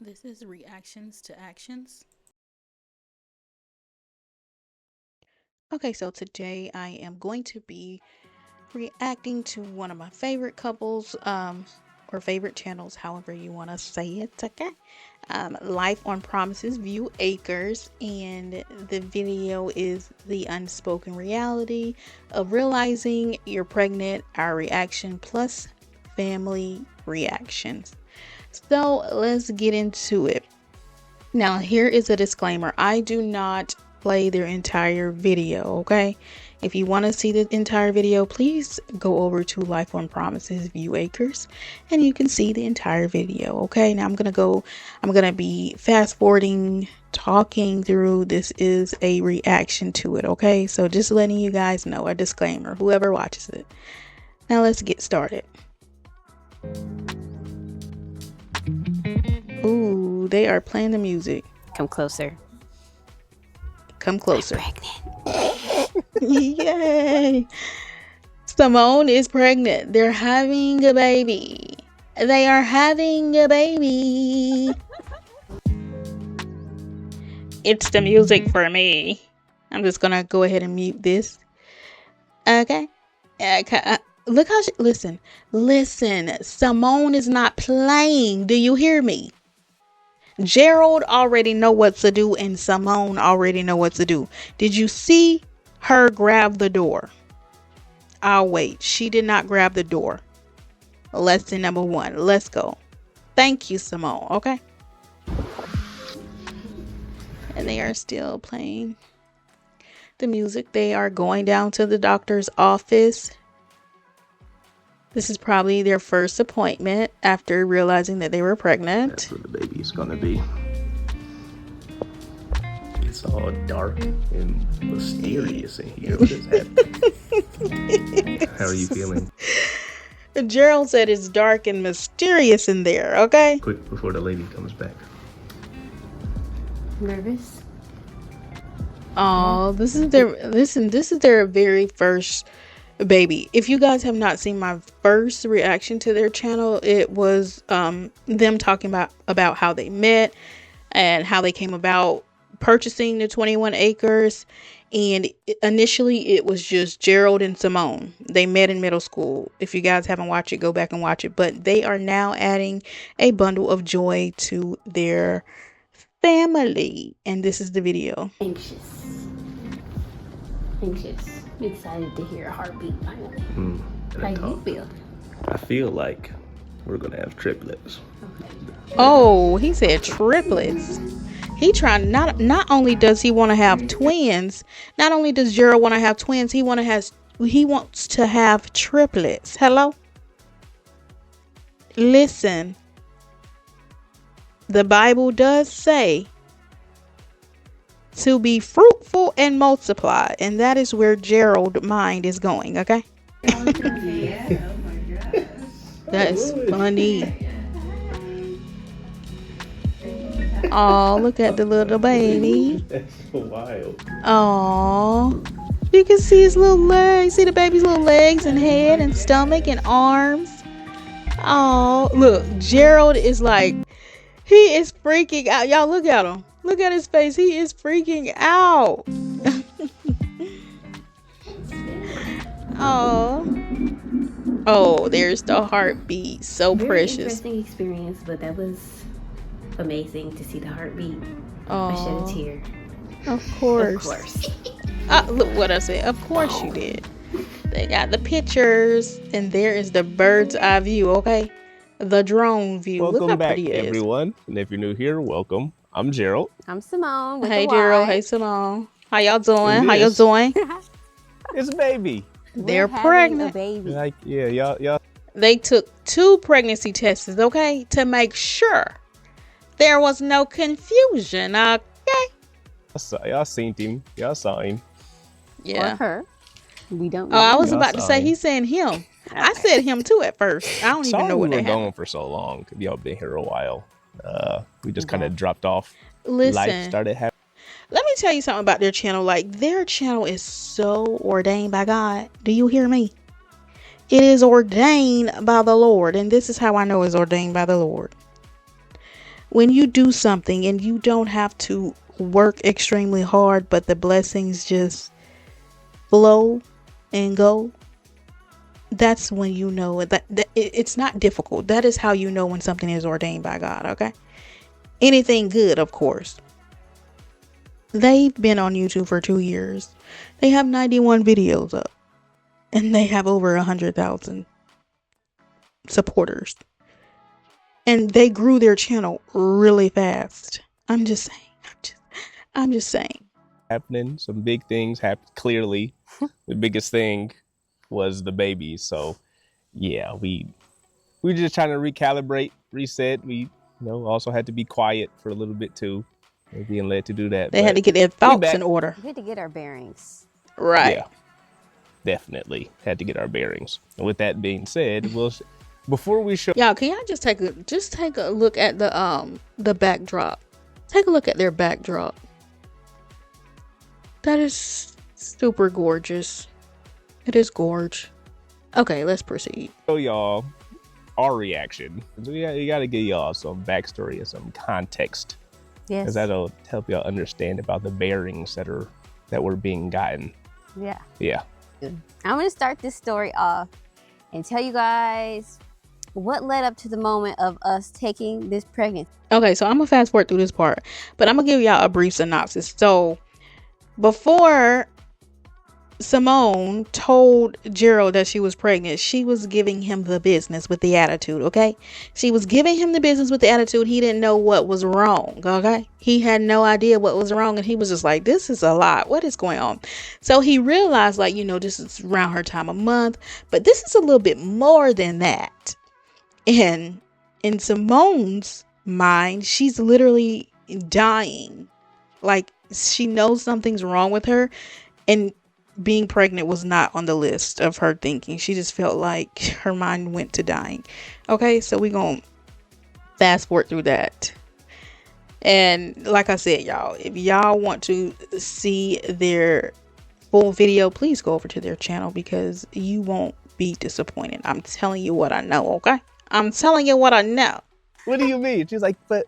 This is reactions to actions. Okay, so today I am going to be reacting to one of my favorite couples, or favorite channels, however you want to say it, okay? Life on Promises, View Acres, and the video is the unspoken reality of realizing you're pregnant, our reaction plus family reactions. So let's get into it. Now, here is a disclaimer. I do not play their entire video, okay? If you want to see the entire video, please go over to Life on Promises View Acres and you can see the entire video, okay? Now I'm going to be fast forwarding, talking through. This is a reaction to it, okay? So just letting you guys know, a disclaimer, whoever watches it. Now let's get started. Ooh, they are playing the music. Come closer. Come closer. I'm pregnant. Yay! Simone is pregnant. They're having a baby. They are having a baby. It's the music for me. I'm just gonna go ahead and mute this. Okay. Okay. Look how she, listen. Simone is not playing. Do you hear me? Gerald already know what to do and Simone already know what to do. Did you see her grab the door? I'll wait. She did not grab the door. Lesson number 1. Let's go. Thank you, Simone. Okay. And they are still playing the music. They are going down to the doctor's office. This is probably their first appointment after realizing that they were pregnant. That's where the baby is gonna be. It's all dark and mysterious in here. What is happening? How are you feeling? Gerald said it's dark and mysterious in there, okay? Quick before the lady comes back. Nervous? Oh, this is their very first baby. If you guys have not seen my first reaction to their channel, it was them talking about how they met and how they came about purchasing the 21 acres. And initially it was just Gerald and Simone. They met in middle school. If you guys haven't watched it, go back and watch it. But they are now adding a bundle of joy to their family. And this is the video. Anxious. Excited to hear a heartbeat finally. How do you feel? I feel like we're gonna have triplets. Oh, he said triplets. He trying not only does he want to have twins, not only does Gerald want to have twins, he wants to have triplets. Hello? Listen. The Bible does say to be fruitful and multiply, and that is where Gerald's mind is going, okay? Yeah, oh my gosh. That's funny. Oh, look at the little baby. That's so wild. Oh, you can see his little legs. See the baby's little legs and head and stomach and arms. Oh, look, Gerald is like, he is freaking out. Y'all look at him. Look at his face. He is freaking out. Oh, there's the heartbeat. So Very precious. interesting experience, but that was amazing to see the heartbeat. I shed a Oh, tear. of course. Of course. Look what I said. Of course you did. They got the pictures, and there is the bird's eye view, okay? The drone view. Look how Welcome back, pretty it is. everyone. And if you're new here, welcome. I'm Gerald. I'm Simone. With Hey, a Gerald. Y. Hey, Simone. How y'all doing? It How y'all is. doing? It's a baby. They're We're having pregnant. a baby. Like, yeah, y'all. They took 2 pregnancy tests, okay, to make sure there was no confusion, okay? Y'all seen him. Y'all saw him. Or Yeah. her. We don't Oh, know. I was Y'all about to saw say him. he's saying him. I said him too at first. I don't even Sorry know we what were that happened. gone for so long. Y'all been here a while. We just kind of dropped off. Listen. Life started happening. Let me tell you something about their channel. Like, their channel is so ordained by God. Do you hear me? It is ordained by the Lord. And this is how I know it's ordained by the Lord. when you do something and you don't have to work extremely hard, but the blessings just flow and go, that's when you know it's not difficult. That is how you know when something is ordained by God, okay? Anything good, of course. They've been on YouTube for 2 years. They have 91 videos up. And they have over 100,000 supporters. And they grew their channel really fast. I'm just saying. I'm just saying. Happening, some big things happened. Clearly, the biggest thing was the baby. So, yeah, we just trying to recalibrate, reset. We, also had to be quiet for a little bit too. We're being led to do that. They had to get their thoughts in order. We had to get our bearings. Right. Yeah, definitely had to get our bearings. And with that being said, before we show y'all, can y'all just take a look at the backdrop? Take a look at their backdrop. That is super gorgeous. It is gorge. Okay, let's proceed. show y'all our reaction. So you got to give y'all some backstory and some context, Yes. because that'll help y'all understand about the bearings that were being gotten. Yeah. Yeah. I'm going to start this story off and tell you guys what led up to the moment of us taking this pregnancy. Okay, so I'm gonna fast forward through this part, but I'm gonna give y'all a brief synopsis. So before Simone told Gerald that she was pregnant, she was giving him the business with the attitude, okay? She was giving him the business with the attitude. He didn't know what was wrong, okay? He had no idea what was wrong, and he was just like, this is a lot. What is going on? So he realized, like, this is around her time of month, but this is a little bit more than that. And in Simone's mind, she's literally dying. Like, she knows something's wrong with her, and being pregnant was not on the list of her thinking. She just felt like her mind went to dying. Okay, so we're gonna fast forward through that. And like I said, y'all, if y'all want to see their full video, please go over to their channel, because you won't be disappointed. I'm telling you what I know, okay? I'm telling you what I know. What do you mean? She's like, but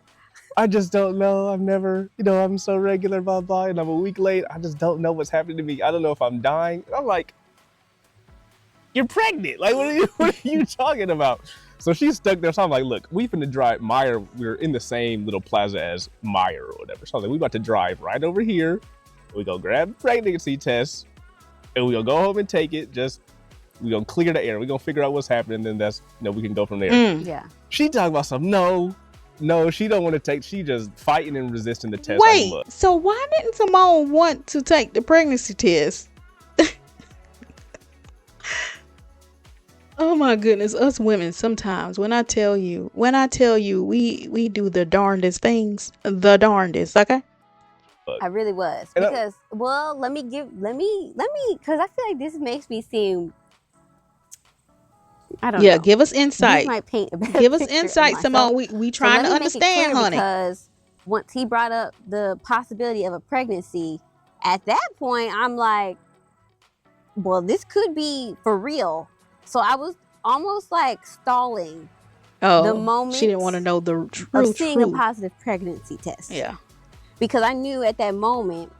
I just don't know. I've never, I'm so regular, blah, blah, and I'm a week late. I just don't know what's happening to me. I don't know if I'm dying. And I'm like, you're pregnant. Like, what are you talking about? So she's stuck there. So I'm like, look, we finna drive Meyer. We're in the same little plaza as Meyer or whatever. So I was like, we about to drive right over here. We go grab the pregnancy test, and we gonna go home and take it. We gonna clear the air. We gonna figure out what's happening. Then that's, we can go from there. Yeah. She talking about something. No, she don't want to take. She just fighting and resisting the test. Wait, like, so why didn't Simone want to take the pregnancy test? Oh my goodness, us women sometimes, when I tell you, we do the darndest things, okay? I really was, because let me, because I feel like this makes me seem, I don't know. Yeah, give us insight. This might paint a better Give us picture of insight, Simone. myself. We trying to understand, honey. Because once he brought up the possibility of a pregnancy, at that point, I'm like, well, this could be for real. So I was almost like stalling the moment she didn't want to know the of seeing a positive pregnancy test. Yeah. Because I knew at that moment,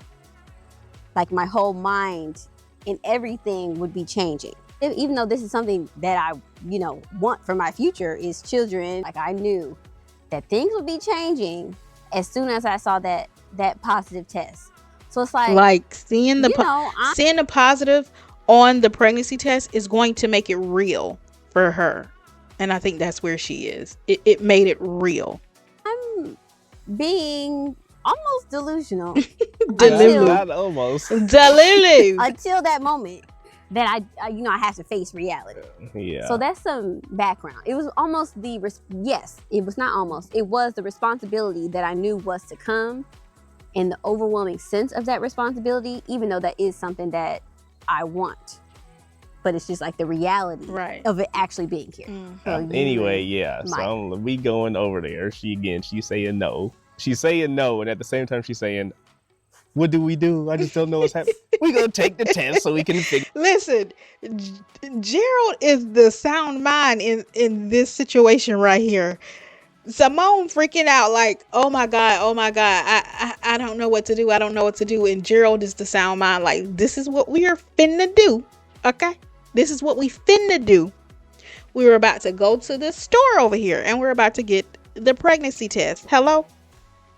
like, my whole mind and everything would be changing. Even though this is something that I, want for my future, is children, like, I knew that things would be changing as soon as I saw that positive test. So it's like seeing the positive on the pregnancy test is going to make it real for her. And I think that's where she is. It made it real. I'm being almost delusional. Not almost. Delulu. Until that moment that I have to face reality. Yeah. So that's some background. It was almost it was not almost. It was the responsibility that I knew was to come, and the overwhelming sense of that responsibility, even though that is something that I want. But it's just like the reality of it actually being here. So anyway, yeah. So we going over there. She's saying no. She's saying no, and at the same time she's saying, what do we do? I just don't know what's happening. We're going to take the test so we can figure. Listen, Gerald is the sound mind in this situation right here. Simone freaking out like, oh my God, I don't know what to do. I don't know what to do. And Gerald is the sound mind like, this is what we are finna do. Okay? This is what we finna do. We were about to go to the store over here and we're about to get the pregnancy test. Hello?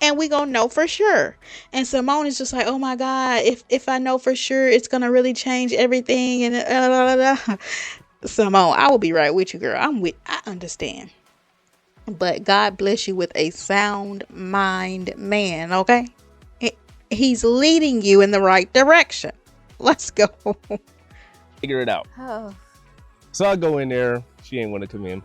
And we gonna know for sure. And Simone is just like, oh my God, if I know for sure, it's gonna really change everything. And Simone, I will be right with you, girl. I understand. But God bless you with a sound mind man, okay? He's leading you in the right direction. Let's go. Figure it out. Oh. So I go in there. She ain't want to come in.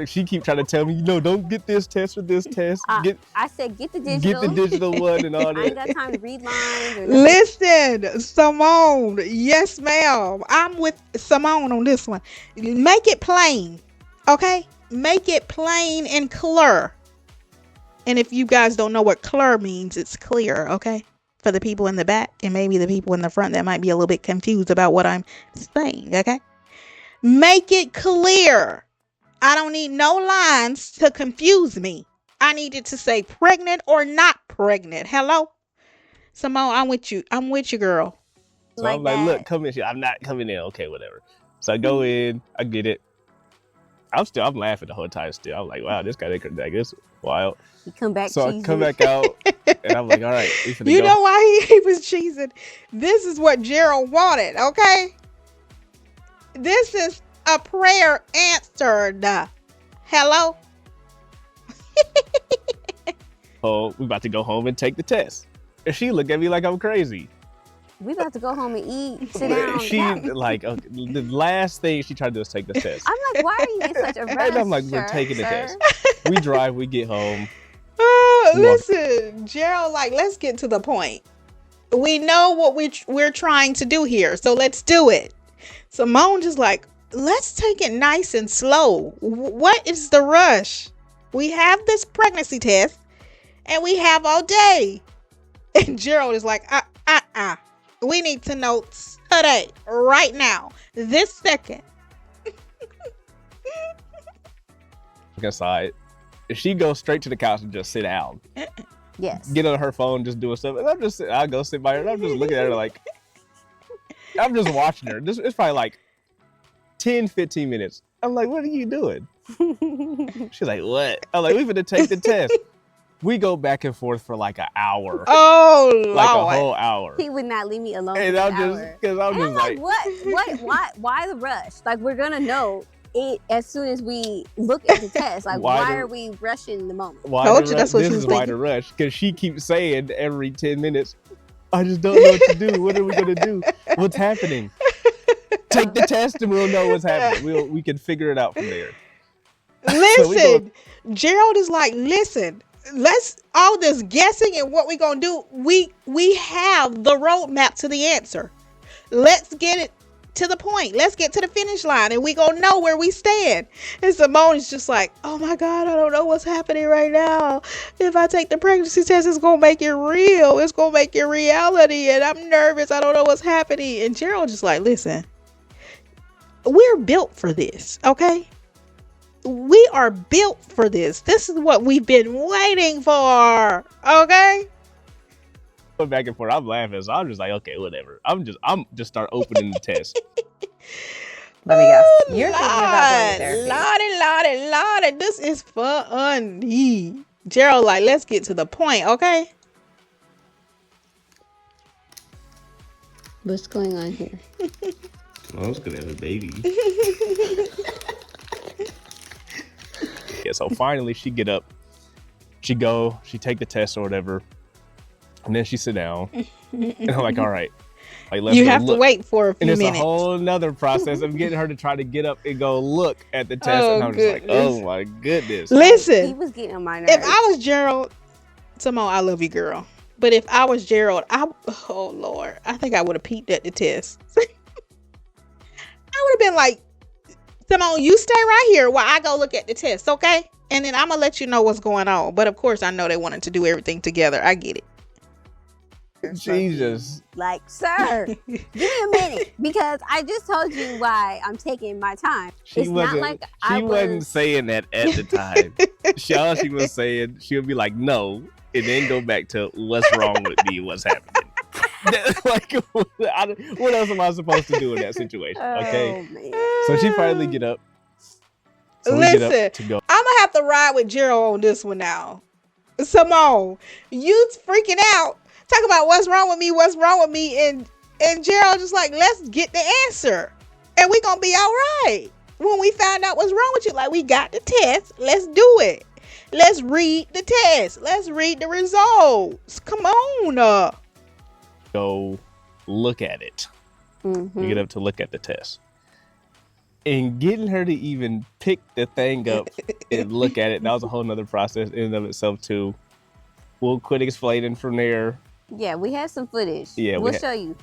She keep trying to tell me, no, don't get this test or this test. I said, get the digital. Get the digital one and all I ain't that. got time to read lines or nothing. Listen, Simone. Yes, ma'am. I'm with Simone on this one. Make it plain, okay? Make it plain and clear. And if you guys don't know what clear means, it's clear, okay? For the people in the back and maybe the people in the front that might be a little bit confused about what I'm saying, okay? Make it clear. I don't need no lines to confuse me. I need it to say pregnant or not pregnant. Hello? Simone, I'm with you. I'm with you, girl. So I'm like, look, come in. I'm not coming in. Okay, whatever. So I go in. I get it. I'm laughing the whole time still. I'm like, wow, this guy, like, this wild. He come back So cheesy. I come back out and I'm like, all right. You know why he was cheesing? This is what Gerald wanted, okay? This is a prayer answered. Hello? Oh, we about to go home and take the test. And she looked at me like I'm crazy. We about to go home and eat, sit down. She like the last thing she tried to do is take the test. I'm like, why are you in such a rush? And I'm like, we're taking the test. We drive, we get home. Listen, Gerald, like, let's get to the point. We know what we're trying to do here, so let's do it. Simone just like, let's take it nice and slow. What is the rush? We have this pregnancy test, and we have all day. And Gerald is like, we need to know today, right now, this second. Aside, she goes straight to the couch and just sit down. Yes. Get on her phone, just doing stuff. And I go sit by her and I'm just looking at her like, I'm just watching her. It's probably like 10, 15 minutes. I'm like, what are you doing? She's like, what? I'm like, we finna take the test. We go back and forth for like an hour. Oh, Lord. Like a whole hour. He would not leave me alone. And for I'm an just, hour. because I'm And just I'm like, why the rush? Like, we're gonna know it as soon as we look at the test. Like, why are we rushing the moment? Told you that's what she was why thinking. the rush, because she keeps saying every 10 minutes, I just don't know what to do. What are we gonna do? What's happening? Take the test and we'll know what's happening. We can figure it out from there. Listen, Gerald is like, listen, let's all this guessing and what we gonna do. We have the roadmap to the answer. Let's get it to the point. Let's get to the finish line and we gonna know where we stand. And Simone is just like, oh my God, I don't know what's happening right now. If I take the pregnancy test, it's gonna make it real. It's gonna make it reality. And I'm nervous. I don't know what's happening. And Gerald just like, listen, we're built for this, okay? We are built for this. This is what we've been waiting for, okay? Going back and forth, I'm laughing, so I'm just like, okay, whatever. I'm just start opening the test. Let me guess. You're thinking about going to therapy. Lordy, this is funny. Gerald, like, let's get to the point, okay? What's going on here? I was gonna have a baby. Yeah, so finally she get up, she take the test or whatever, and then she sit down, and I'm like, all right, like let's you go have look. to wait for a few And it's minutes. a whole nother process of getting her to try to get up and go look at the test, Oh, and I'm just like, goodness. oh my goodness. He Listen, was getting on my nerves. if I was Gerald, Simone, I love you, girl. But if I was Gerald, oh Lord, I think I would have peeked at the test. I would have been like, Simone, you stay right here while I go look at the test, okay? And then I'm going to let you know what's going on. But of course, I know they wanted to do everything together. I get it. Jesus. Like, sir, give me a minute because I just told you why I'm taking my time. She It's not wasn't. like She I wasn't was. saying that at the time. All she was saying, she would be like, "No," and then go back to what's wrong with me, what's happening. Like, what else am I supposed to do in that situation? Okay, Oh man. so she finally get up. So we Listen, get up to go. I'm gonna have to ride with Gerald on this one now. Simone, you freaking out. Talk about what's wrong with me, and Gerald just like, let's get the answer, and we gonna be all right. When we find out what's wrong with you, like we got the test, let's do it. Let's read the test. Let's read the results. Come on. Go look at it. We get up to look at the test. And getting her to even pick the thing up and look at it, that was a whole nother process in and of itself too. We'll quit explaining from there. Yeah, we have some footage. Yeah, we'll show you.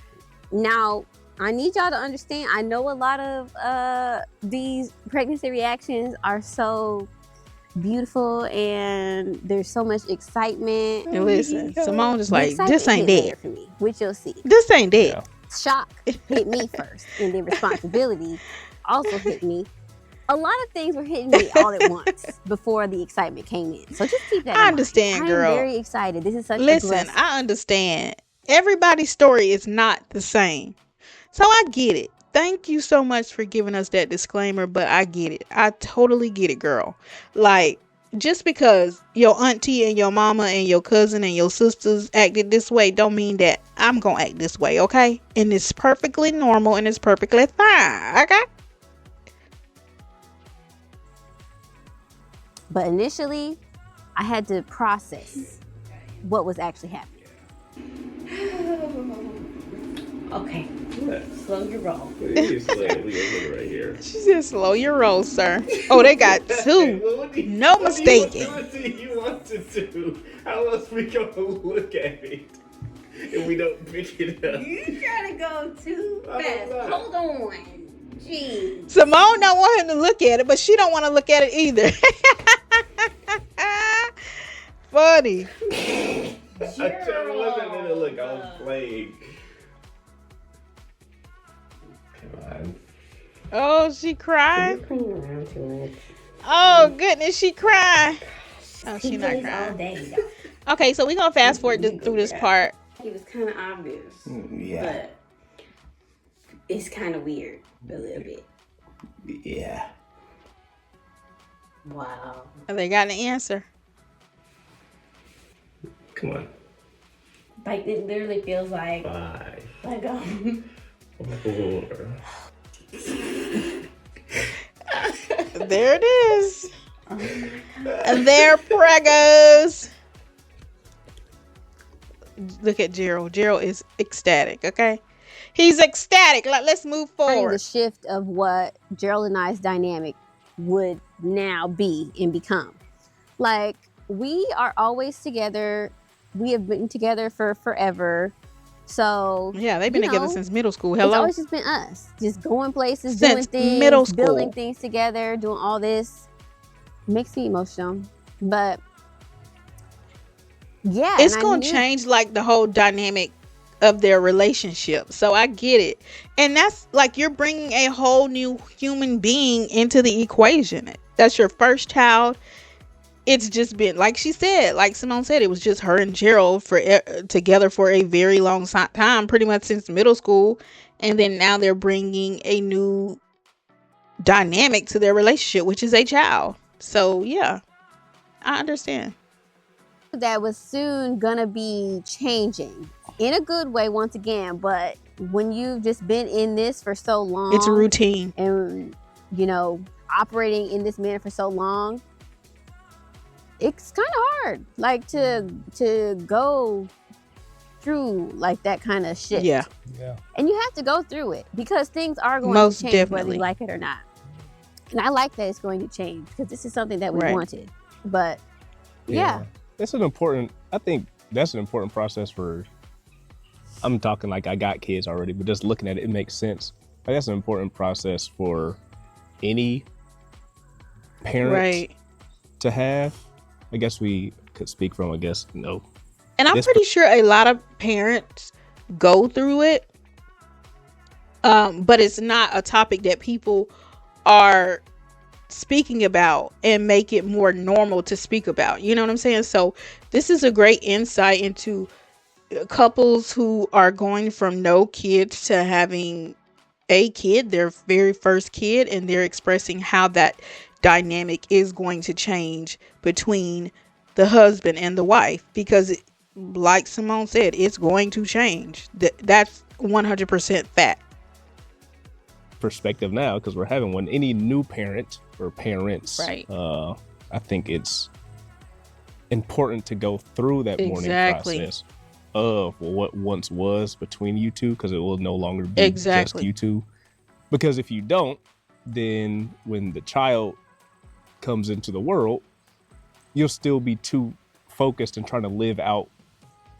Now, I need y'all to understand, I know a lot of these pregnancy reactions are so beautiful and there's so much excitement. And listen, Simone just The like, excitement this ain't hit dead. later for me, which you'll see. This ain't dead. Yeah. Shock hit me first, and then responsibility also hit me. A lot of things were hitting me all at once before the excitement came in. So just keep that in I mind. understand, girl. I'm very excited. This is such a Listen, blessing. I understand. Everybody's story is not the same. So I get it. Thank you so much for giving us that disclaimer, but I get it. I totally get it, girl. Like, just because your auntie and your mama and your cousin and your sisters acted this way don't mean that I'm gonna act this way, okay? And it's perfectly normal and it's perfectly fine, okay? But initially, I had to process what was actually happening. Okay, slow your roll. We right here. She said, slow your roll, sir. Oh, they got two. No mistaking. What do you want to do? How else we gonna look at it if we don't pick it up? You trying to go too fast. Hold on. Jeez. Simone don't want him to look at it, but she don't want to look at it either. Funny. I wasn't gonna look. I was playing. Come on. Oh, she crying. Playing around too much. Oh goodness, she crying. Oh, she He not plays all crying. day. Okay, so we're gonna fast forward through this part. It was kind of obvious. Yeah. But it's kind of weird a little bit. Yeah. Wow. They got an answer. Come on. Like it literally feels like 5, like 4. There it is. And there pregos. Look at Gerald. Gerald is ecstatic, okay? He's ecstatic. Let's move The forward. shift of what Gerald and I's dynamic would now be and become. Like, we are always together. We have been together for forever. So Yeah, they've been you together know, since middle school. it's Hello. always just been us. Just going places, Since doing things, middle school. building things together, doing all this. Makes me emotional. But yeah. It's and I gonna knew- change like the whole dynamic of their relationship. So I get it. And that's like you're bringing a whole new human being into the equation. That's your first child. It's just been, like she said, like Simone said, it was just her and Gerald together for a very long time, pretty much since middle school. And then now they're bringing a new dynamic to their relationship, which is a child. So yeah, I understand. that was soon gonna be changing in a good way once again. But when you've just been in this for so long, It's a routine. and operating in this manner for so long, it's kind of hard, like to go through like that kind of shit. Yeah. And you have to go through it because things are going Most to change whether definitely. you like it or not. And I like that it's going to change because this is something that we Right. wanted. But yeah. I think that's an important process for, I'm talking like I got kids already, but just looking at it, it makes sense. Like that's an important process for any parent Right. to have. I guess we could speak from, And I'm This pretty sure a lot of parents go through it. But it's not a topic that people are speaking about and make it more normal to speak about. You know what I'm saying? So this is a great insight into couples who are going from no kids to having a kid, their very first kid, and they're expressing how that dynamic is going to change between the husband and the wife, because like Simone said, it's going to change. That's 100% fact. perspective now, because we're having one. Any new parent or parents, Right. I think it's important to go through that mourning Exactly. process of what once was between you two, because it will no longer be Exactly. just you two. Because if you don't, then when the child comes into the world, you'll still be too focused and trying to live out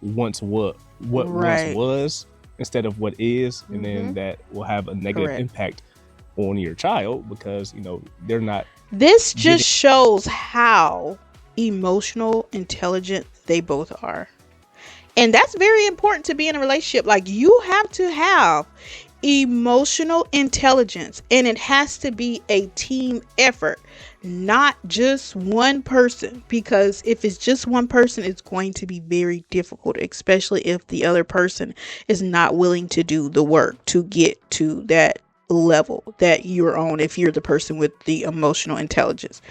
what Right. once was instead of what is, and then Mhm. that will have a negative Correct. impact on your child, because they're not This getting just shows how emotional, intelligent they both are. And that's very important to be in a relationship. Like, you have to have emotional intelligence, and it has to be a team effort, not just one person. Because if it's just one person, it's going to be very difficult, especially if the other person is not willing to do the work to get to that level that you're on, if you're the person with the emotional intelligence.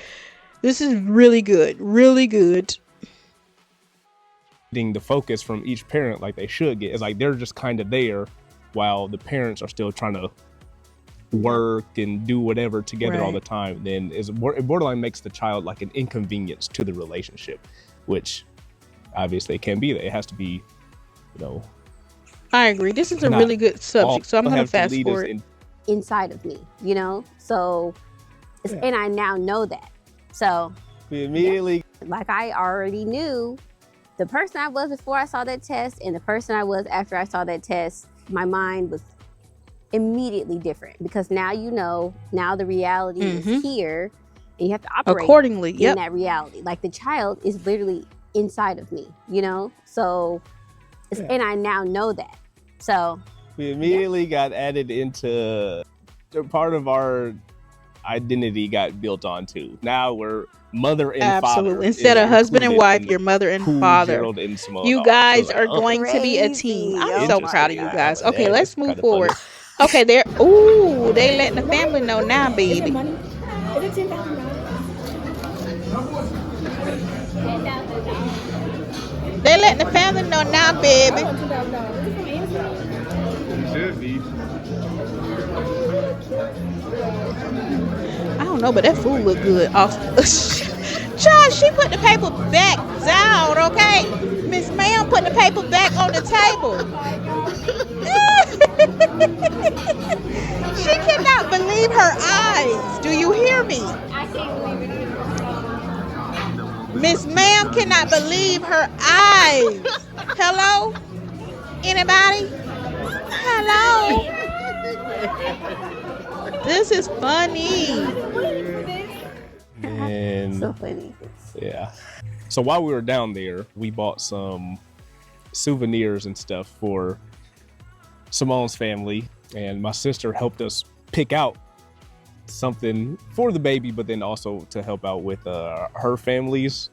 This is really good, really good. the focus from each parent like they should get. It's like they're just kind of there while the parents are still trying to work and do whatever together all Right. the time. Then it borderline makes the child like an inconvenience to the relationship, which obviously it can be. That it has to be, I agree. This is a not really good all subject, so I'm going to have to fast lead us forward. in. inside of me, so Yeah. and I now know that. So We immediately like, I already knew the person I was before I saw that test and the person I was after I saw that test. My mind was immediately different, because now now the reality Mhm. is here, and you have to operate Accordingly. in Yep. that reality. Like, the child is literally inside of me, so Yeah. and I now know that. So we immediately got added into part of our identity got built onto. Now we're mother and father. Absolutely. Instead is of husband and included wife, in your mother and who father. Gerald and Simone You are. So guys it's like, are going to be a team. crazy. I'm Oh so my proud of you God. guys. Like, Okay, dang, let's it's move kinda funny. forward. Okay, ooh, they letting the family know now, Is baby. it money? Is it $10,000? They letting the family know now, I baby. want $2,000. Is it from Amazon? It should be. I don't know, but that food look good. Off. Child, she put the paper back down, okay? Miss Ma'am put the paper back on the table. She cannot believe her eyes. Do you hear me? I can't believe it either. Miss Ma'am cannot believe her eyes. Hello? Anybody? Hello? This is funny. And so funny. yeah. So while we were down there, we bought some souvenirs and stuff for Simone's family, and my sister helped us pick out something for the baby, but then also to help out with her family's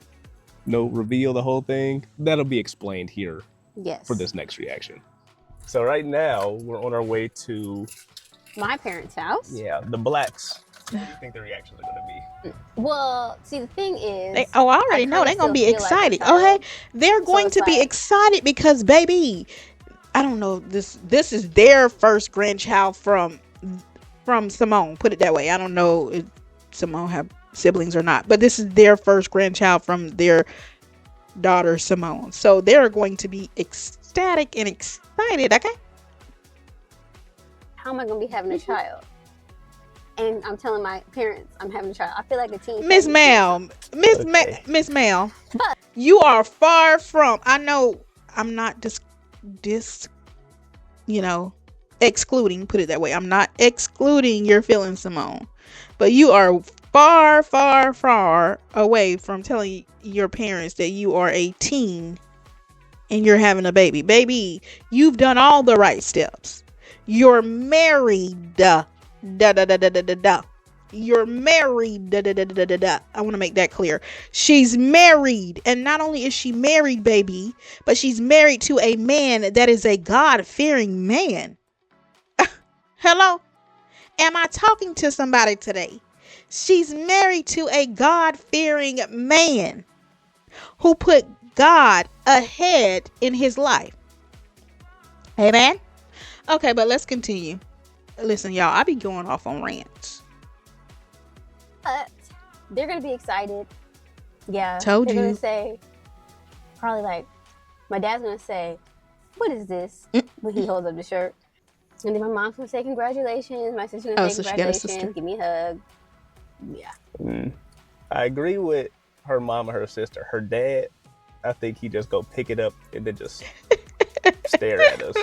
reveal the whole thing. That'll be explained here Yes. for this next reaction. So right now we're on our way to My parents' house. the Blacks. What do you think the reactions are gonna be? Well, see, the thing is, I already know they're gonna be excited. Okay, they're going it's to be like- excited because, baby, I don't know, this is their first grandchild from Simone. Put it that way. I don't know if Simone have siblings or not, but this is their first grandchild from their daughter Simone. So they're going to be ecstatic and excited. Okay. how am I going to be having a child? And I'm telling my parents I'm having a child. I feel like a teen. Miss Ma'am, Miss Ma'am, you are far from. I know I'm not excluding. Put it that way. I'm not excluding your feelings, Simone, but you are far, far, far away from telling your parents that you are a teen and you're having a baby. Baby, you've done all the right steps. You're married. Da da da da da da da. You're married. Da, da, da, da, da, da. I want to make that clear. She's married. And not only is she married, baby, but she's married to a man that is a God-fearing man. Hello? Am I talking to somebody today? She's married to a God-fearing man who put God ahead in his life. Amen? Okay, but let's continue. Listen, y'all, I be going off on rants. But they're gonna be excited. Yeah. Told they're you. gonna say, probably like, my dad's gonna say, "What is this?" when he holds up the shirt. And then my mom's gonna say, "Congratulations." My sister's gonna say, So she got a "Congratulations." sister. Give me a hug. Yeah. I agree with her mom and her sister. Her dad, I think he just go pick it up and then just stare at us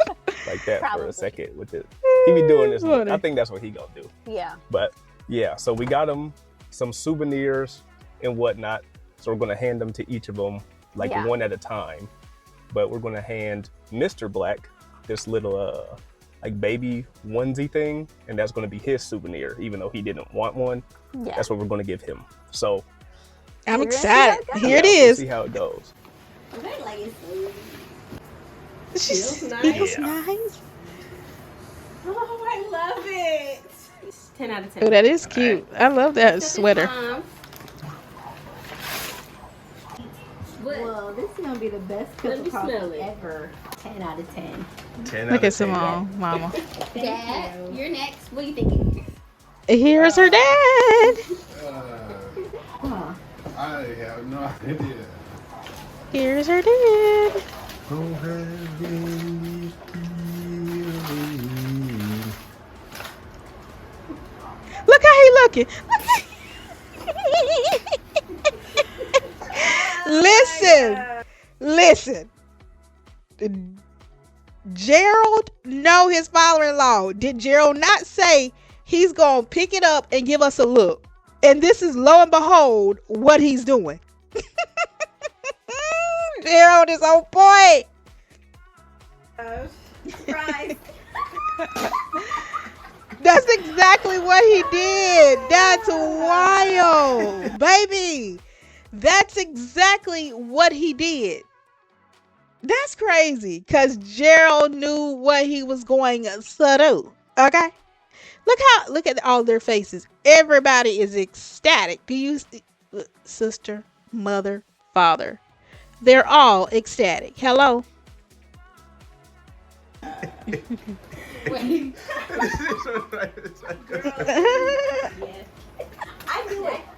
like that for Probably. a second with it. He be doing this. Funny. I think that's what he gonna do. Yeah. But yeah, so we got him some souvenirs and whatnot. So we're gonna hand them to each of them like Yeah. one at a time. But we're gonna hand Mr. Black this little like baby onesie thing, and that's gonna be his souvenir, even though he didn't want one. Yeah. That's what we're gonna give him. So I'm We're gonna see excited. how it Here it we'll is. see how it goes. That like it's so. She Feels nice. feels Yeah. nice. Oh, I love it. 10 out of 10. Oh, that is cute. I love that sweater. Well, this is gonna be the best cup Let me of coffee smell it. ever. 10 out of 10. 10 Look out at of 10. Simone, mama. Dad, you're next. What are you thinking? Here's her dad. Huh. I have no idea. Here's her dad. Don't have any feeling. Look how he looking. Listen. Gerald know his father-in-law. Did Gerald not say he's gonna pick it up and give us a look? And this is, lo and behold, what he's doing. Gerald is on point. Surprise. That's exactly what he did. That's wild, baby. That's exactly what he did. That's crazy, because Gerald knew what he was going to do. Okay? Look at all their faces. Everybody is ecstatic. Do you see? Sister, mother, father. They're all ecstatic. Hello? Wait.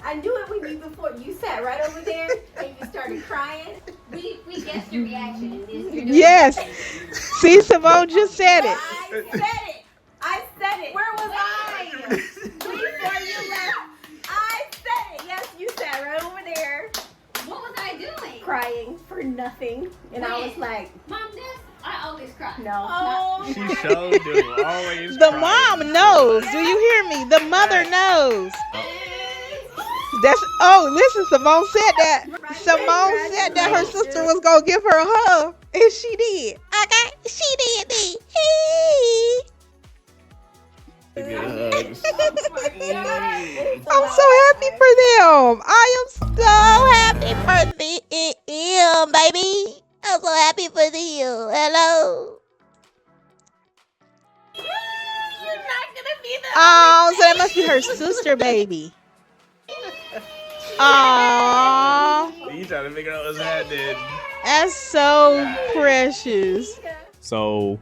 I knew it when you before you sat right over there and you started crying. We guessed your reaction and this. You're doing Yes. it. See, Simone just said it. I said it. Where was I? Before you left. I said it. Yes, you sat right over there. What was I doing? Crying for nothing. And I was like, Mom, this, I always cry. no. Oh, she showed do always. The mom knows. Do you hear me? The mother knows. Listen, Simone said that. Simone said that her sister was gonna give her a hug, and she did. Okay, she did. I'm so happy for them. I am so happy for them, baby. I'm so happy for them. Hello. You're not gonna be the Oh, so that must be her sister, baby. Aww. You trying to figure out what's happening. That's so precious. So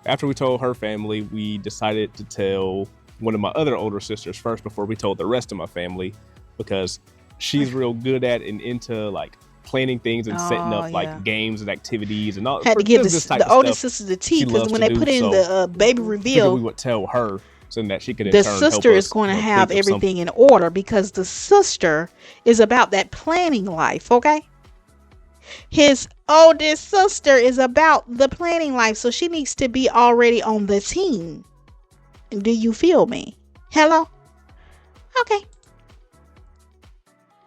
after we told her family, we decided to tell one of my other older sisters first before we told the rest of my family, because she's real good at and into like planning things and setting up yeah. like games and activities and all. Had to for give this type the of oldest stuff sister the tea, she because loves when to they do, put in so the baby figured we reveal, would tell her so that she could in the turn help sister us, is going to think have of everything in order, because the sister is about that planning life, okay? His oldest sister is about the planning life, so she needs to be already on the team. Do you feel me? Hello? Okay.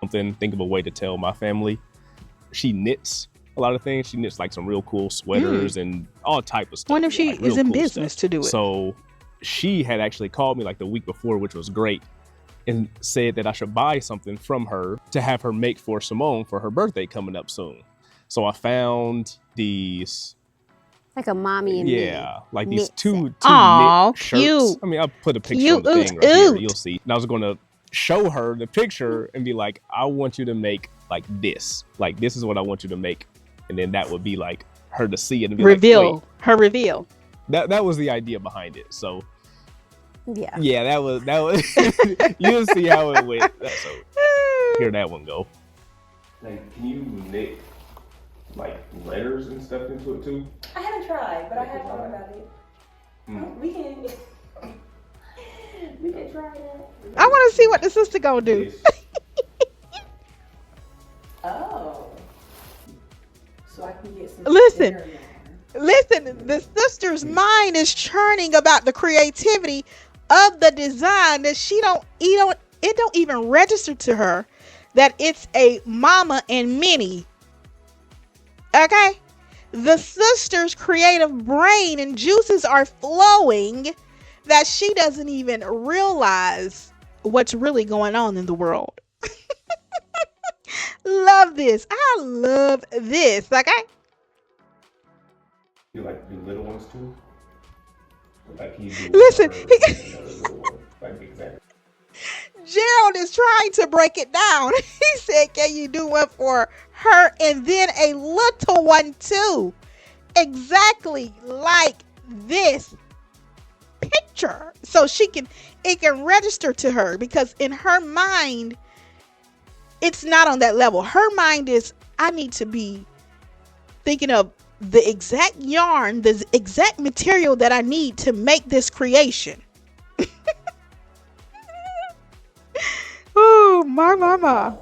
something, think of a way to tell my family. She knits, a lot of things. She knits like some real cool sweaters and all type of stuff. Wonder if she like, real is in cool business stuff. to do it. So she had actually called me like the week before, which was great, and said that I should buy something from her to have her make for Simone for her birthday coming up soon. So I found these, Like a mommy and me. like these knit two Aw, knit shirts. cute. I mean, I'll put a picture on the Cute, thing right here. oot. You'll see. And I was going to show her the picture and be like, I want you to make like this. Like, this is what I want you to make. And then that would be like her to see it and be Reveal. like, Her reveal. that was the idea behind it. So Yeah. that was you'll see how it went. So hear that one go. Like, can you knit like letters and stuff into it too? I haven't tried, but I have thought about it. We can try that. I want to see what the sister gonna do. Oh. So I can get some. Listen. stereo. Listen, the sister's mind is churning about the creativity of the design that it don't even register to her that it's a mama and mini. Okay? The sister's creative brain and juices are flowing that she doesn't even realize what's really going on in the world. Love this. I love this. Okay? You like do little ones too? Like, can you do Listen, another little one? Like, exactly. Gerald is trying to break it down. He said, can you do one for her and then a little one too? Exactly like this picture. So it can register to her, because in her mind, it's not on that level. Her mind is, I need to be thinking of the exact yarn, the exact material that I need to make this creation. Oh, my.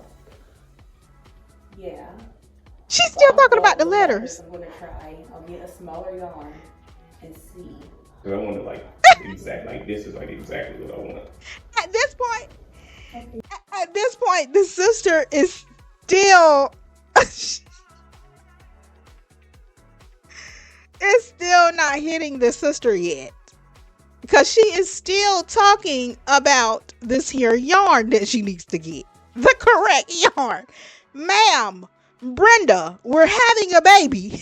Yeah. She's still talking about the letters. I'm gonna try. I'll get a smaller yarn and see. Cause I want to like exactly like this is like exactly what I want. At this point, the sister is still is still not hitting the sister yet, because she is still talking about this here yarn that she needs to get the correct yarn. Ma'am, Brenda, we're having a baby.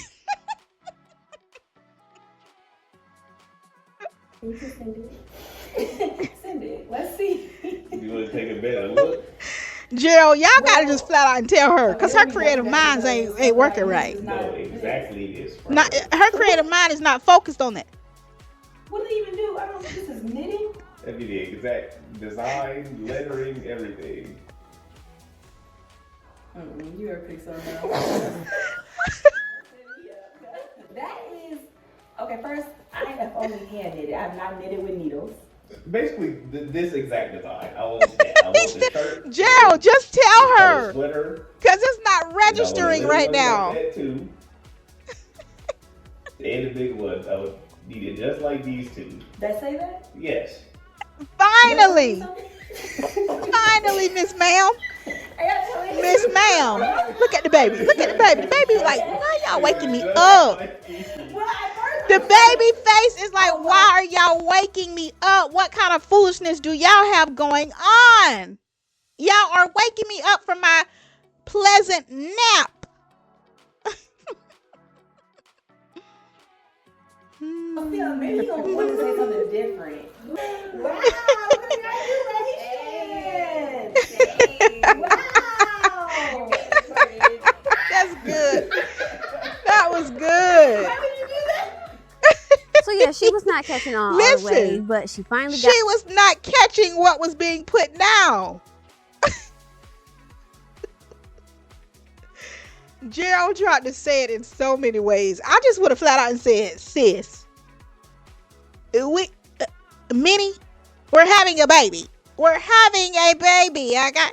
You can send it. Send it. Let's see. You want to take a better look? Gerald, y'all gotta just flat out and tell her, because her creative minds ain't working right. No, exactly this. Not her creative mind is not focused on that. What do they even do? I don't know. This is knitting. That'd be the exact design, lettering, everything. You are pick something else. That is okay. First, I have only hand knitted. I have not knitted with needles. Basically, this exact design. I want the shirt. Gerald, just tell her, Sweater. because it's not registering right now. Like that too. And the big one. I would need it just like these two. Did I say that? Yes. Finally, Miss Ma'am. Miss Ma'am, look at the baby. Look at the baby. The baby like, why y'all waking me up? The baby face is like, why are y'all waking me up? What kind of foolishness do y'all have going on? Y'all are waking me up from my pleasant nap. Maybe you don't want to say something different. Wow, congratulations! Wow! That's good. That was good. How did you do that? So yeah, she was not catching on all the way, Listen, but she finally She got. was not catching what was being put down. Gerald tried to say it in so many ways. I just would have flat out and said, sis, Minnie, we're having a baby. We're having a baby, okay?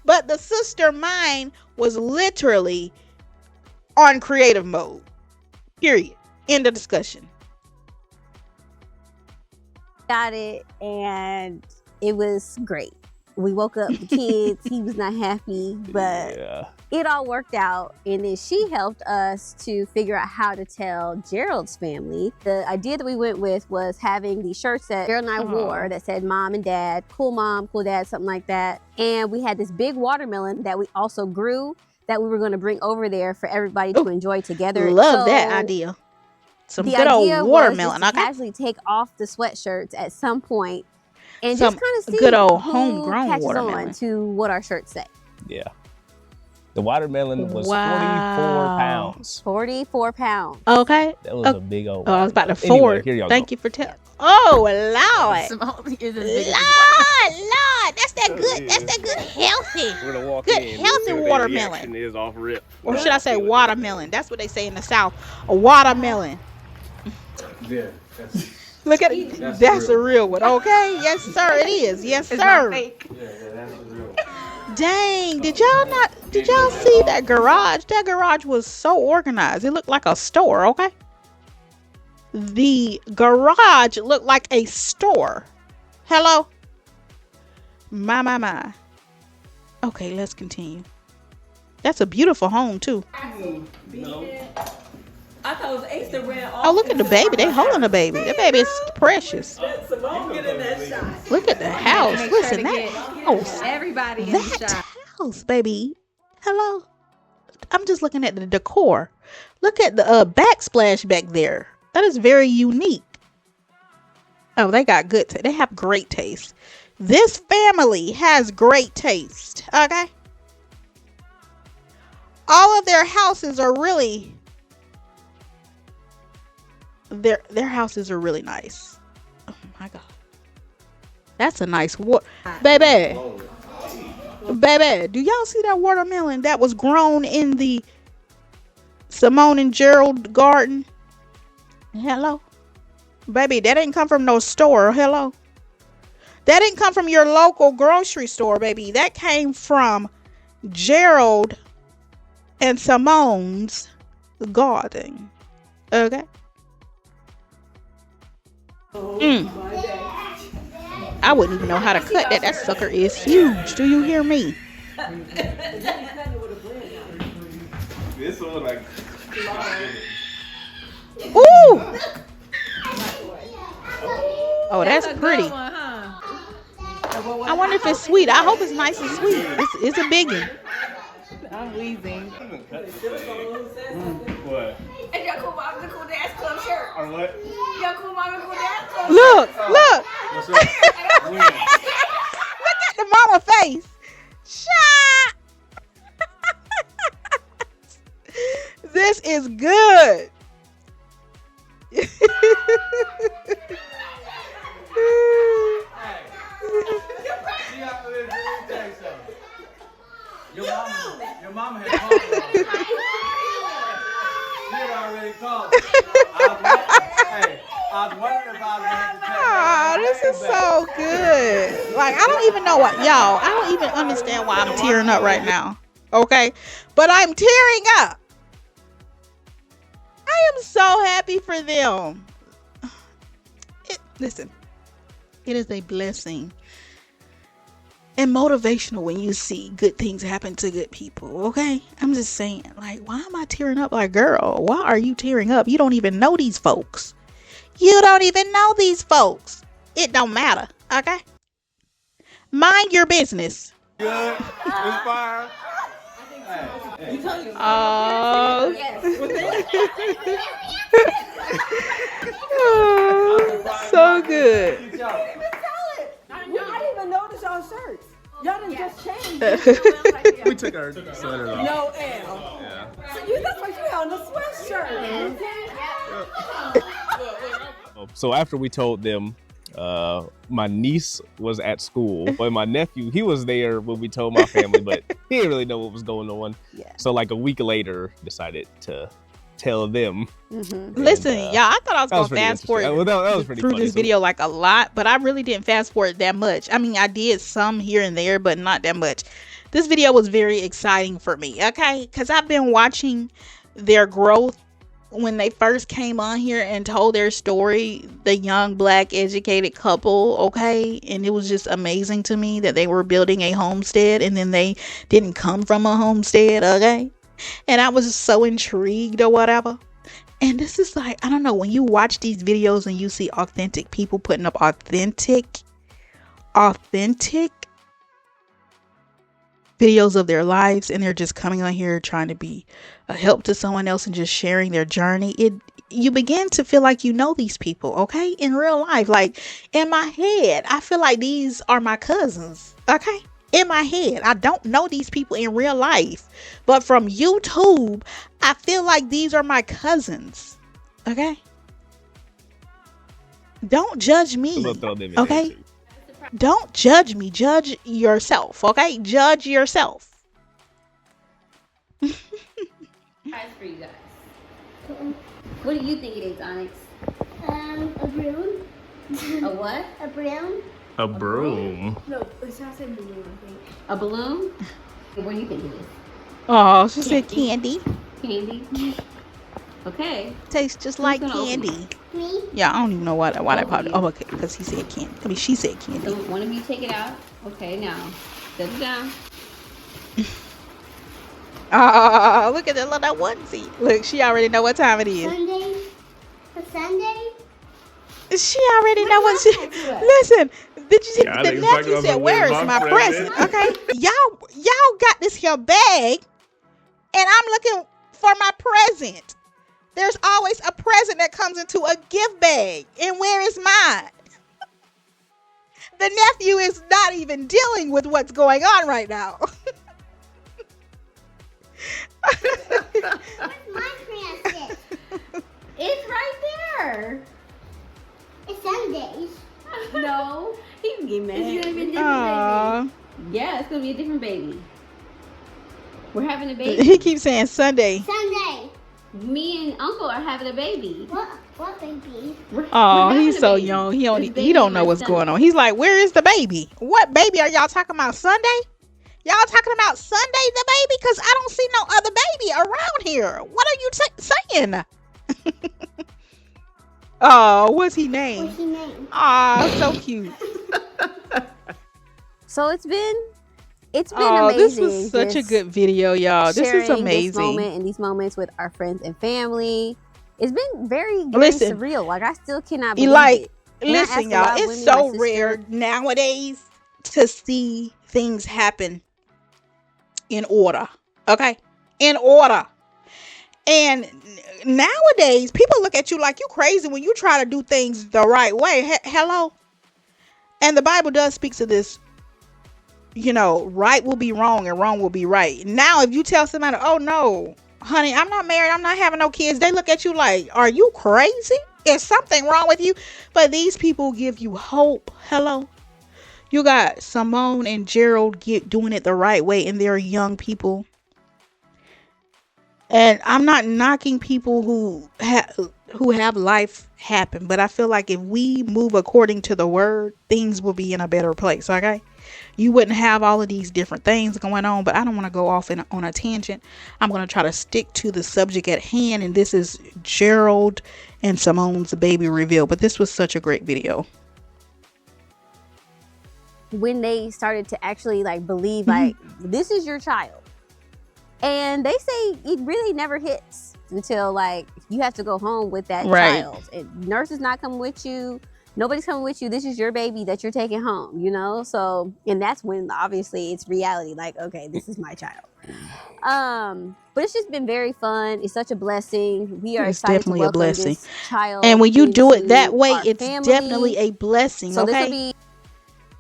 But the sister mind was literally on creative mode. Period. End of discussion. Got it, and it was great. We woke up the kids. He was not happy, but Yeah. it all worked out. And then she helped us to figure out how to tell Gerald's family. The idea that we went with was having the shirts that Gerald and I wore that said mom and dad, cool dad, something like that. And we had this big watermelon that we also grew that we were going to bring over there for everybody to enjoy together. Love that idea. Some good old watermelon. Was just to casually take off the sweatshirts at some point and Some just kind of see good old who homegrown catches watermelon. on to what our shirts say. Yeah. The watermelon was 44 pounds. 44 pounds. Okay. That was a big old. Oh, I was about to Anyway, forward. here y'all Thank go. you for telling. Oh, Lord. Simone is as big as Lord, that's that good. That's that good healthy. We're gonna walk Good in. healthy see what their watermelon. reaction is off rip. Or should I say watermelon? That's what they say in the South. A watermelon. Yeah, that's, Look at it. That's a real one. Okay. Yes, sir. It is. Yes, it's sir. not fake. yeah, that's the real one. Dang. Did y'all see that garage? That garage was so organized. It looked like a store. Okay. The garage looked like a store. Hello? My. Okay, let's continue. That's a beautiful home, too. I thought it was Ace that ran off. Oh, look at the baby. They holding the baby. That baby is precious. Simone get in that shot. Look at the house. Make sure Listen, to that get house. everybody in the That shot. house, baby. Hello? I'm just looking at the decor. Look at the backsplash back there. That is very unique. Oh, they got good taste. They have great taste. This family has great taste. Okay? All of their houses are really... Their houses are really nice. Oh, my God. That's a nice... Baby. Baby, do y'all see that watermelon that was grown in the Simone and Gerald garden? Hello? Baby, that didn't come from no store. Hello? That didn't come from your local grocery store, baby. That came from Gerald and Simone's garden. Okay? I wouldn't even know how to cut that. That sucker is huge. Do you hear me? This one like. Ooh! Oh, that's pretty. I wonder if it's sweet. I hope it's nice and sweet. It's a big one. I'm wheezing. What? And your cool mom, the cool dance club shirt. On what? Your cool mom, the cool dance club Look. What's up? When? Look at the mama face. Shut. This is good. Your mama had called. She had already called. I was wondering if I was going to Oh, this is so good. Like, I don't even know what, y'all, I don't even understand why I'm tearing up right now. Okay? But I'm tearing up. I am so happy for them. Listen, it is a blessing and motivational when you see good things happen to good people. Okay? I'm just saying, like, why am I tearing up? Like, girl, why are you tearing up? You don't even know these folks. You don't even know these folks. It don't matter. Okay? Mind your business. Good. It's fire. Oh. Oh, so good. We didn't even notice y'all shirts. Y'all didn't just change. We took our sweaters off. No L. Yeah. So that's why you had on the sweatshirt. So after we told them, my niece was at school, but my nephew, he was there when we told my family, but he didn't really know what was going on. Yeah. So like a week later, decided to tell them. Listen, y'all, I thought I was going to fast forward Well, that was pretty through funny. this video like a lot, but I really didn't fast forward that much. I mean, I did some here and there, but not that much. This video was very exciting for me, okay? Because I've been watching their growth when they first came on here and told their story, the young black educated couple, okay? And it was just amazing to me that they were building a homestead and then they didn't come from a homestead, okay? And I was so intrigued or whatever. And this is like, I don't know, when you watch these videos and you see authentic people putting up authentic videos of their lives, and they're just coming on here trying to be a help to someone else and just sharing their journey, you begin to feel like you know these people, okay, in real life. Like in my head, I feel like these are my cousins, okay. In my head, I don't know these people in real life, but from YouTube, I feel like these are my cousins, okay. Don't judge me, okay. Don't judge me. Judge yourself, okay? Judge yourself. Prize for you guys. What do you think it is, Onyx? A broom. A what? A broom. A broom. No, it sounds like balloon, I think. A balloon? What do you think it is? Oh, she said candy. Candy? Okay. Tastes just Who's like gonna open candy. Me? Yeah, I don't even know why they Both of probably. you. Oh, okay, because he said candy. I mean, she said So candy. one of you take it out. Okay, now. Set it down. Oh, look at that little onesie. Look, she already know what time it is. Sunday. A Sunday? She already know what she. What time is it? Listen, did you see Yeah, I the think it's nephew talking said, about "Where is where's my my present?" present? Okay, y'all got this here bag, and I'm looking for my present. There's always a present that comes into a gift bag, and where is mine? The nephew is not even dealing with what's going on right now. Where's my present? It's right there. It's Sundays. No. He can get mad. It's gonna be different, Aww. Yeah, it's gonna be a different baby. We're having a baby. He keeps saying Sunday. baby. Sunday. Me and Uncle are having a baby. What baby? We're Oh, having he's a so baby. young. He This don't baby know is my what's son. going on. He's like, "Where is the baby? What baby are y'all talking about? Sunday? Y'all talking about Sunday the baby? Because I don't see no other baby around here. What are you saying?" Oh, what's he named? What's his name? Oh, so cute. So it's been Oh, amazing. this was such a just good video, y'all. This is sharing This amazing. moment and these moments with our friends and family. It's been very Listen. surreal. Like I still cannot believe Like, it. And I asked listen, a lot y'all, of it's women, so my sister- rare nowadays to see things happen in order. Okay? In order. And nowadays, people look at you like you crazy when you try to do things the right way. Hello? And the Bible does speak to this. You know, right will be wrong and wrong will be right. Now, if you tell somebody, "Oh no, honey, I'm not married, I'm not having no kids," they look at you like, "Are you crazy? Is something wrong with you?" But these people give you hope. Hello? You got Simone and Gerald doing it the right way, and they're young people. And I'm not knocking people who have life happen, but I feel like if we move according to the word, things will be in a better place, okay? You wouldn't have all of these different things going on, but I don't want to go off on a tangent. I'm going to try to stick to the subject at hand, and this is Gerald and Simone's baby reveal. But this was such a great video. when they started to actually like believe like this is your child. And they say it really never hits until like you have to go home with that Right. child. And nurse is not coming with you. Nobody's coming with you. This is your baby that you're taking home, you know? So, and that's when obviously it's reality. Like, okay, this is my child. But it's just been very fun. It's such a blessing. We are It's excited definitely to a welcome blessing. this child. And when you do it that into way, our it's family. definitely a blessing, So this will okay? be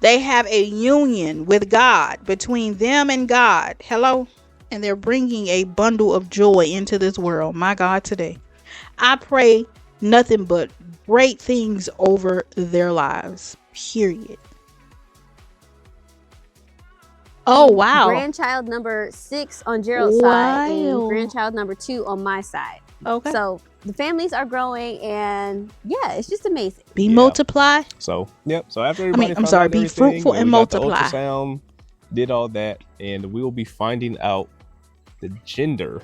They have a union with God, between them and God. Hello? And they're bringing a bundle of joy into this world. My God, today. I pray nothing but great things over their lives. Period. Oh, wow. grandchild number 6 on Gerald's side and Wow. grandchild number 2 on my side. Okay. So the families are growing, and yeah, it's just amazing. Be Yeah. multiply. So, yep. So after everybody I'm found sorry, out be everything, fruitful and we got the multiply. ultrasound, did all that, and we will be finding out the gender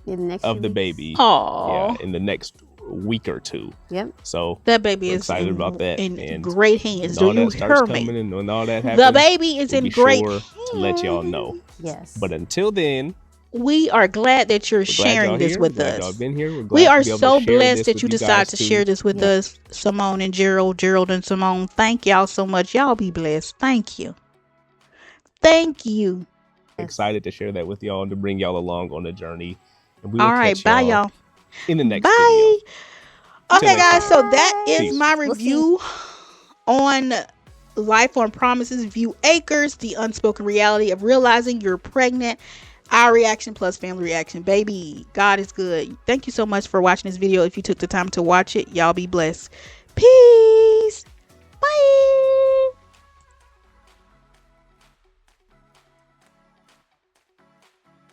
In the next of few the weeks. baby. Aw. Yeah, in the next week or two. Yep. So That baby we're is excited about that. in And great hands. when Do all you that starts hear coming me? and when all that The happens, baby is we'll in be great sure to let y'all know. hands. Yes. But until then, We are glad that you're we're glad sharing y'all this here. with Glad y'all us. been here. We're glad We to are be able so to share blessed this that with you you decided guys to too. share this with Yeah. us, Simone and Gerald, Gerald and Simone. Thank y'all so much. Y'all be blessed. Thank you. Thank you. Excited to share that with y'all and to bring y'all along on the journey. And we will All right, catch bye y'all y'all. in the next Bye. video. Until Okay, next guys, time. so that is Peace. my We'll see. review on Life on Promises, View Acres, the unspoken reality of realizing you're pregnant. Our reaction plus family reaction. Baby, God is good. Thank you so much for watching this video. If you took the time to watch it, y'all be blessed. Peace.